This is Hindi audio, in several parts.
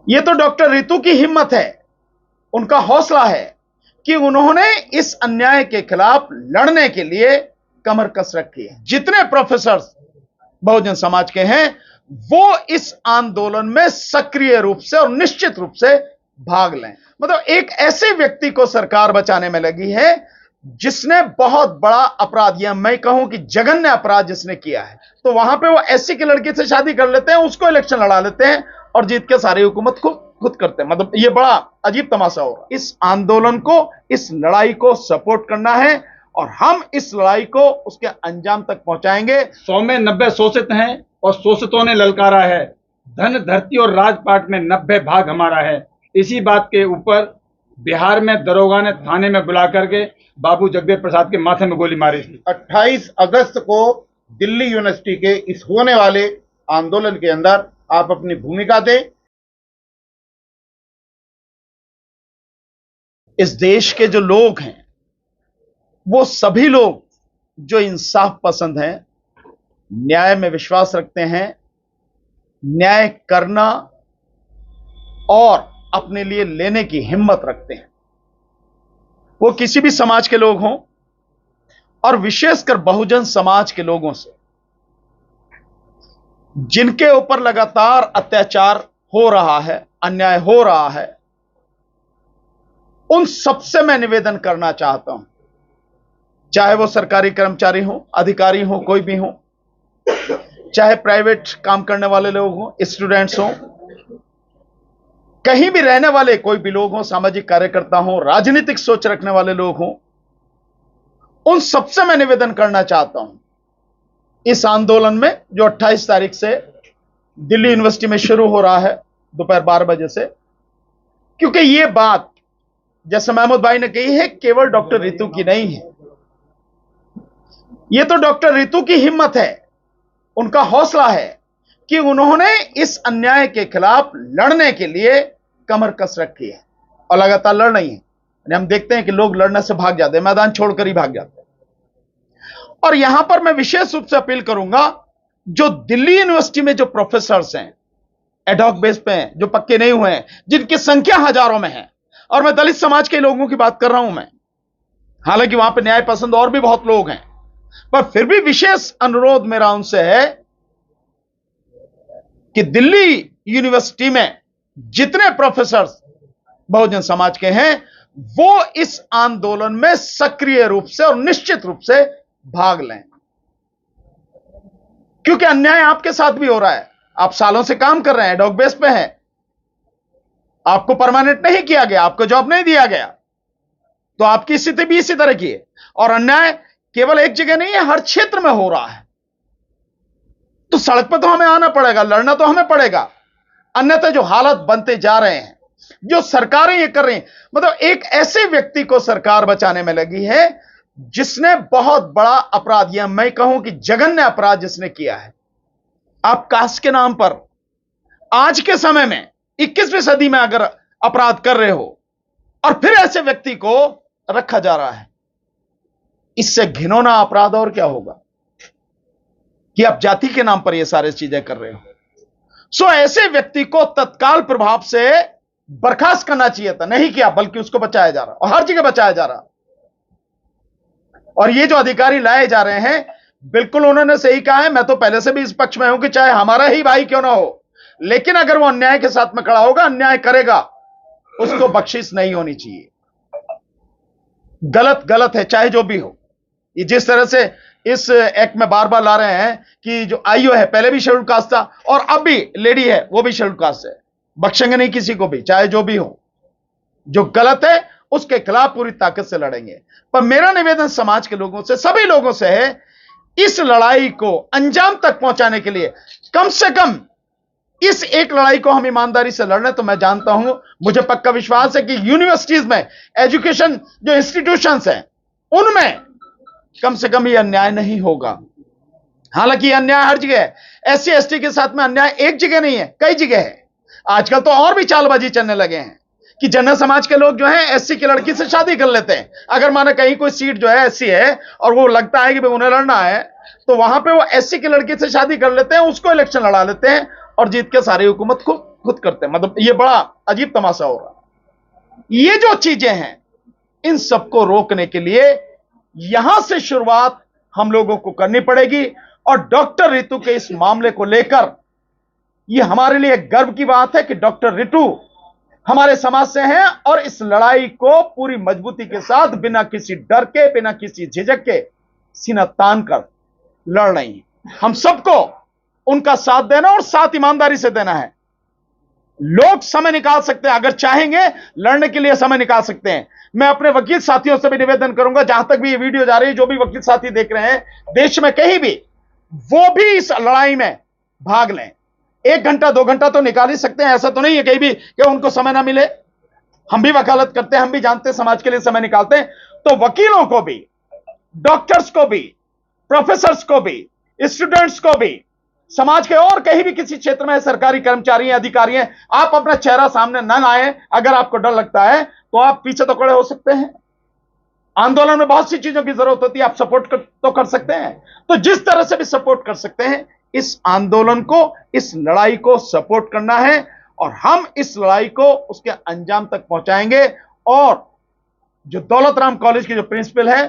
ये तो डॉक्टर रितु की हिम्मत है, उनका हौसला है कि उन्होंने इस अन्याय के खिलाफ लड़ने के लिए कमर कस रखी है। जितने प्रोफेसर बहुजन समाज के हैं वो इस आंदोलन में सक्रिय रूप से और निश्चित रूप से भाग लें। मतलब एक ऐसे व्यक्ति को सरकार बचाने में लगी है जिसने बहुत बड़ा अपराध, या मैं कहूं कि जघन्य अपराध जिसने किया है, तो वहां पे वो एससी की लड़की से शादी कर लेते हैं, उसको इलेक्शन लड़ा लेते हैं और जीत के सारी हुकूमत खुद करते हैं। मतलब ये बड़ा अजीब तमाशा हो रहा है। इस आंदोलन को, इस लड़ाई को सपोर्ट करना है और हम इस लड़ाई को उसके अंजाम तक पहुंचाएंगे। 100 में 90 शोषित हैं और शोषितों ने ललकारा है। धन, धरती और राजपाट में 90 भाग हमारा है। इसी बात के ऊपर बिहार में दरोगा ने थाने में बुला करके बाबू जगदेव प्रसाद के माथे में गोली मारी थी। 28 अगस्त को दिल्ली यूनिवर्सिटी के इस होने वाले आंदोलन के अंदर आप अपनी भूमिका दें। इस देश के जो लोग हैं वो सभी लोग जो इंसाफ पसंद हैं, न्याय में विश्वास रखते हैं, न्याय करना और अपने लिए लेने की हिम्मत रखते हैं, वो किसी भी समाज के लोग हों और विशेषकर बहुजन समाज के लोगों से जिनके ऊपर लगातार अत्याचार हो रहा है, अन्याय हो रहा है, उन सबसे मैं निवेदन करना चाहता हूं, चाहे वो सरकारी कर्मचारी हो, अधिकारी हो, कोई भी हो, चाहे प्राइवेट काम करने वाले लोग हो, स्टूडेंट्स हो, कहीं भी रहने वाले कोई भी लोग हो, सामाजिक कार्यकर्ता हो, राजनीतिक सोच रखने वाले लोग हो, उन सबसे मैं निवेदन करना चाहता हूं, इस आंदोलन में जो 28 तारीख से दिल्ली यूनिवर्सिटी में शुरू हो रहा है दोपहर 12 बजे से, क्योंकि यह बात जैसे महमूद भाई ने कही है केवल डॉक्टर रितु की नहीं है, यह तो डॉक्टर रितु की हिम्मत है, उनका हौसला है कि उन्होंने इस अन्याय के खिलाफ लड़ने के लिए कमर कस रखी है और लगातार लड़ रही है। हम देखते हैं कि लोग लड़ने से भाग जाते हैं, मैदान छोड़कर ही भाग जाते हैं। और यहां पर मैं विशेष रूप से अपील करूंगा, जो दिल्ली यूनिवर्सिटी में जो प्रोफेसर्स हैं, एडहॉक बेस पे हैं, जो पक्के नहीं हुए हैं, जिनकी संख्या हजारों में है, और मैं दलित समाज के लोगों की बात कर रहा हूं मैं, हालांकि वहां पर न्याय पसंद और भी बहुत लोग हैं, पर फिर भी विशेष अनुरोध मेरा उनसे है कि दिल्ली यूनिवर्सिटी में जितने प्रोफेसर बहुजन समाज के हैं वो इस आंदोलन में सक्रिय रूप से और निश्चित रूप से भाग लें, क्योंकि अन्याय आपके साथ भी हो रहा है। आप सालों से काम कर रहे हैं, एडहॉक बेस पे हैं, आपको परमानेंट नहीं किया गया, आपको जॉब नहीं दिया गया, तो आपकी स्थिति भी इसी तरह की है। और अन्याय केवल एक जगह नहीं है, हर क्षेत्र में हो रहा है। तो सड़क पर तो हमें आना पड़ेगा, लड़ना तो हमें पड़ेगा, अन्यथा जो हालात बनते जा रहे हैं, जो सरकारें ये कर रही हैं, मतलब एक ऐसे व्यक्ति को सरकार बचाने में लगी है जिसने बहुत बड़ा अपराध, या मैं कहूं कि जघन्य अपराध जिसने किया है। आप कास्ट के नाम पर आज के समय में 21वीं सदी में अगर अपराध कर रहे हो और फिर ऐसे व्यक्ति को रखा जा रहा है, इससे घिनौना अपराध और क्या होगा कि आप जाति के नाम पर यह सारी चीजें कर रहे हो। सो ऐसे व्यक्ति को तत्काल प्रभाव से बर्खास्त करना चाहिए था, नहीं किया, बल्कि उसको बचाया जा रहा और हर जगह बचाया जा रहा। और ये जो अधिकारी लाए जा रहे हैं, बिल्कुल उन्होंने सही कहा है, मैं तो पहले से भी इस पक्ष में हूं कि चाहे हमारा ही भाई क्यों ना हो, लेकिन अगर वो अन्याय के साथ में खड़ा होगा, अन्याय करेगा, उसको बख्शिश नहीं होनी चाहिए। गलत गलत है, चाहे जो भी हो। ये जिस तरह से इस एक्ट में बार बार ला रहे हैं कि जो आईओ है पहले भी शेड्यूल कास्ट था और अब भी लेडी है वो भी शेड्यूल कास्ट है, बख्शेंगे नहीं किसी को भी, चाहे जो भी हो। जो गलत है उसके खिलाफ पूरी ताकत से लड़ेंगे। पर मेरा निवेदन समाज के लोगों से, सभी लोगों से है, इस लड़ाई को अंजाम तक पहुंचाने के लिए कम से कम इस एक लड़ाई को हम ईमानदारी से लड़ रहे हैं। तो मैं जानता हूं, मुझे पक्का विश्वास है कि यूनिवर्सिटीज में, एजुकेशन जो इंस्टीट्यूशंस हैं, उनमें कम से कम यह अन्याय नहीं होगा। हालांकि अन्याय हर जगह है, एससी एसटी के साथ में अन्याय एक जगह नहीं है, कई जगह है। आजकल तो और भी चालबाजी चलने लगे हैं कि जनरल समाज के लोग जो हैं एससी की लड़की से शादी कर लेते हैं। अगर माने कहीं कोई सीट जो है एससी है और वो लगता है कि भाई उन्हें लड़ना है, तो वहां पे वो एससी की लड़की से शादी कर लेते हैं, उसको इलेक्शन लड़ा लेते हैं और जीत के सारी हुकूमत खुद खुद करते हैं। मतलब ये बड़ा अजीब तमाशा हो रहा है। ये जो चीजें हैं, इन सबको रोकने के लिए यहां से शुरुआत हम लोगों को करनी पड़ेगी। और डॉक्टर रितु के इस मामले को लेकर यह हमारे लिए गर्व की बात है कि डॉक्टर रितु हमारे समाज से हैं और इस लड़ाई को पूरी मजबूती के साथ, बिना किसी डर के, बिना किसी झिझक के सीना तान कर लड़ रही हैं। हम सबको उनका साथ देना और साथ ईमानदारी से देना है। लोग समय निकाल सकते हैं, अगर चाहेंगे लड़ने के लिए समय निकाल सकते हैं। मैं अपने वकील साथियों से भी निवेदन करूंगा, जहां तक भी ये वीडियो जा रही है, जो भी वकील साथी देख रहे हैं देश में कहीं भी, वो भी इस लड़ाई में भाग लें। 1 घंटा 2 घंटा तो निकाल ही सकते हैं, ऐसा तो नहीं है कहीं भी कि उनको समय ना मिले। हम भी वकालत करते हैं, हम भी जानते हैं, समाज के लिए समय निकालते हैं। तो वकीलों को भी, डॉक्टर्स को भी, प्रोफेसर्स को भी, स्टूडेंट्स को भी, समाज के और कहीं भी किसी क्षेत्र में सरकारी कर्मचारी हैं, अधिकारी हैं, आप अपना चेहरा सामने न लाएं। अगर आपको डर लगता है तो आप पीछे तो खड़े हो सकते हैं। आंदोलन में बहुत सी चीजों की जरूरत होती है, आप सपोर्ट तो कर सकते हैं। तो जिस तरह से भी सपोर्ट कर सकते हैं, इस आंदोलन को, इस लड़ाई को सपोर्ट करना है और हम इस लड़ाई को उसके अंजाम तक पहुंचाएंगे। और जो दौलत राम कॉलेज के जो प्रिंसिपल है,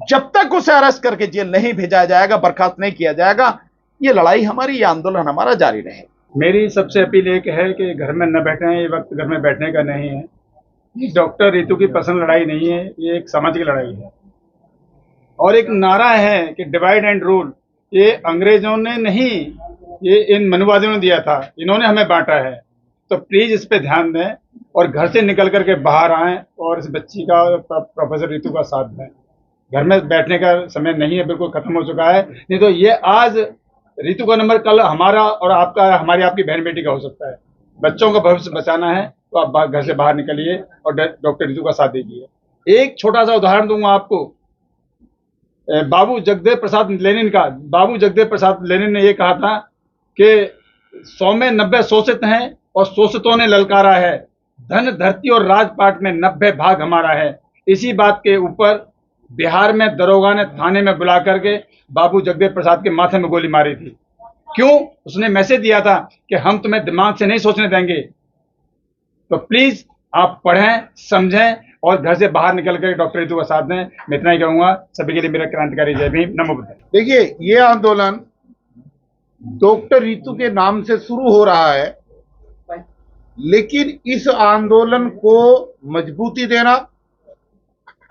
जब तक उसे अरेस्ट करके जेल नहीं भेजा जाएगा, बर्खास्त नहीं किया जाएगा, ये लड़ाई हमारी, ये आंदोलन हमारा जारी रहे। मेरी सबसे अपील एक है कि घर में न बैठे हैं, ये वक्त घर में बैठने का नहीं है। ये डॉक्टर रितु की पर्सनल लड़ाई नहीं है, ये एक सामाजिक लड़ाई है। और एक नारा है कि डिवाइड एंड रूल, ये अंग्रेजों ने नहीं, ये इन मनुवादियों ने दिया था, इन्होंने हमें बांटा है। तो प्लीज इस पे ध्यान दें और घर से निकल करके बाहर आएं और इस बच्ची का, प्रोफेसर रितु का साथ दें। घर में बैठने का समय नहीं है, बिल्कुल खत्म हो चुका है। नहीं तो ये आज रितु का नंबर कल हमारा और आपका, हमारी आपकी बहन बेटी का हो सकता है। बच्चों का भविष्य बचाना है तो आप घर से बाहर निकलिए और डॉक्टर रितु का साथ दीजिए। एक छोटा सा उदाहरण दूंगा आपको, बाबू जगदेव प्रसाद लेनिन का। बाबू जगदेव प्रसाद लेनिन ने यह कहा था कि 100 में 90 शोषित हैं और शोषितों ने ललकारा है, धन धरती और राजपाट में 90 भाग हमारा है। इसी बात के ऊपर बिहार में दरोगा ने थाने में बुला करके बाबू जगदेव प्रसाद के माथे में गोली मारी थी। क्यों? उसने मैसेज दिया था कि हम तुम्हें दिमाग से नहीं सोचने देंगे। तो प्लीज आप पढ़ें, समझें और घर से बाहर निकल कर डॉक्टर रितु का साथ दें। मैं इतना ही कहूंगा। सभी के लिए मेरा क्रांतिकारी जय भीम, नमो बुद्धाय। देखिए, ये आंदोलन डॉक्टर रितु के नाम से शुरू हो रहा है, लेकिन इस आंदोलन को मजबूती देना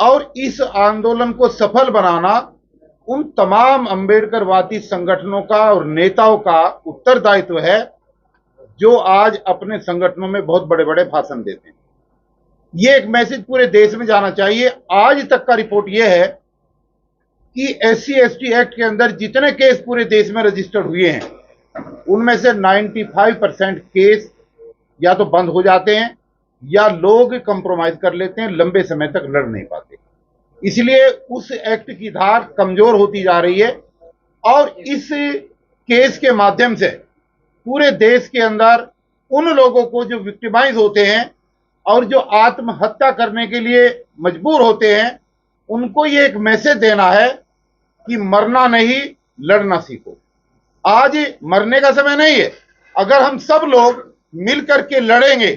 और इस आंदोलन को सफल बनाना उन तमाम अंबेडकरवादी संगठनों का और नेताओं का उत्तरदायित्व है, जो आज अपने संगठनों में बहुत बड़े बड़े भाषण देते हैं। ये एक मैसेज पूरे देश में जाना चाहिए। आज तक का रिपोर्ट यह है कि SC/ST एक्ट के अंदर जितने केस पूरे देश में रजिस्टर्ड हुए हैं, उनमें से 95% केस या तो बंद हो जाते हैं या लोग कंप्रोमाइज कर लेते हैं, लंबे समय तक लड़ नहीं पाते। इसलिए उस एक्ट की धार कमजोर होती जा रही है और इस केस के माध्यम से पूरे देश के अंदर उन लोगों को जो विक्टिमाइज होते हैं और जो आत्महत्या करने के लिए मजबूर होते हैं, उनको ये एक मैसेज देना है कि मरना नहीं, लड़ना सीखो। आज मरने का समय नहीं है। अगर हम सब लोग मिल करके लड़ेंगे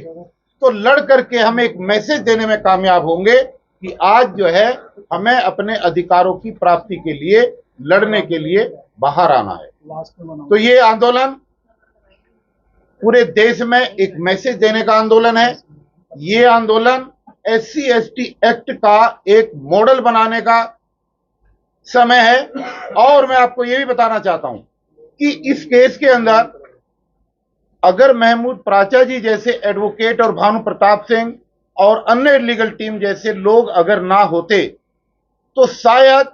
तो लड़ करके हम एक मैसेज देने में कामयाब होंगे कि आज जो है हमें अपने अधिकारों की प्राप्ति के लिए लड़ने के लिए बाहर आना है। तो ये आंदोलन पूरे देश में एक मैसेज देने का आंदोलन है। ये आंदोलन SC/ST एक्ट का एक मॉडल बनाने का समय है। और मैं आपको यह भी बताना चाहता हूं कि इस केस के अंदर अगर महमूद प्राचा जी जैसे एडवोकेट और भानु प्रताप सिंह और अन्य लीगल टीम जैसे लोग अगर ना होते तो शायद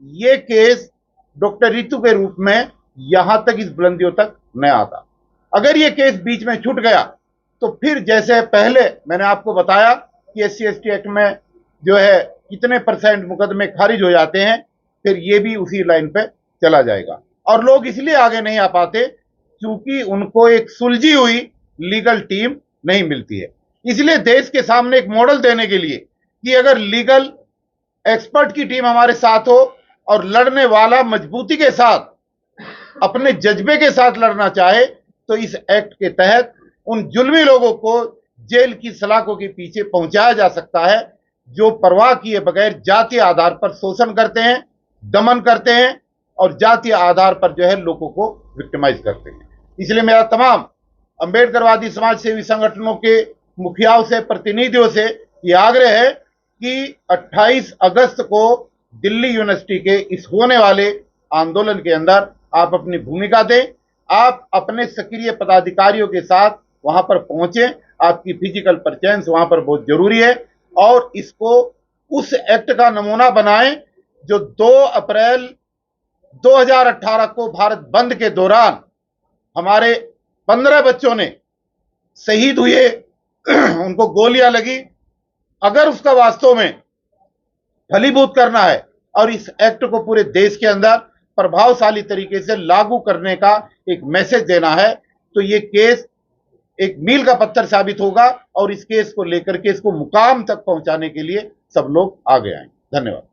ये केस डॉक्टर रितु के रूप में यहां तक, इस बुलंदियों तक न आता। अगर ये केस बीच में छूट गया तो फिर जैसे पहले मैंने आपको बताया कि SC/ST एक्ट में जो है कितने % मुकदमे खारिज हो जाते हैं, फिर ये भी उसी लाइन पे चला जाएगा। और लोग इसलिए आगे नहीं आ पाते क्योंकि उनको एक सुलझी हुई लीगल टीम नहीं मिलती है। इसलिए देश के सामने एक मॉडल देने के लिए कि अगर लीगल एक्सपर्ट की टीम हमारे साथ हो और लड़ने वाला मजबूती के साथ, अपने जज्बे के साथ लड़ना चाहे, तो इस एक्ट के तहत उन जुल्मी लोगों को जेल की सलाखों के पीछे पहुंचाया जा सकता है जो परवाह किए बगैर जातीय आधार पर शोषण करते हैं, दमन करते हैं और जातीय आधार पर जो है लोगों को विक्टिमाइज करते हैं। इसलिए मेरा तमाम अंबेडकरवादी समाज सेवी संगठनों के मुखियाओं से, प्रतिनिधियों से यह आग्रह है कि 28 अगस्त को दिल्ली यूनिवर्सिटी के इस होने वाले आंदोलन के अंदर आप अपनी भूमिका दें। आप अपने सक्रिय पदाधिकारियों के साथ वहां पर पहुंचे, आपकी फिजिकल प्रेजेंस वहां पर बहुत जरूरी है और इसको उस एक्ट का नमूना बनाएं जो 2 अप्रैल 2018 को भारत बंद के दौरान हमारे 15 बच्चों ने शहीद हुए, उनको गोलियां लगी। अगर उसका वास्तव में फलीभूत करना है और इस एक्ट को पूरे देश के अंदर प्रभावशाली तरीके से लागू करने का एक मैसेज देना है, तो ये केस एक मील का पत्थर साबित होगा और इस केस को लेकर के इसको मुकाम तक पहुंचाने के लिए सब लोग आगे आए। धन्यवाद।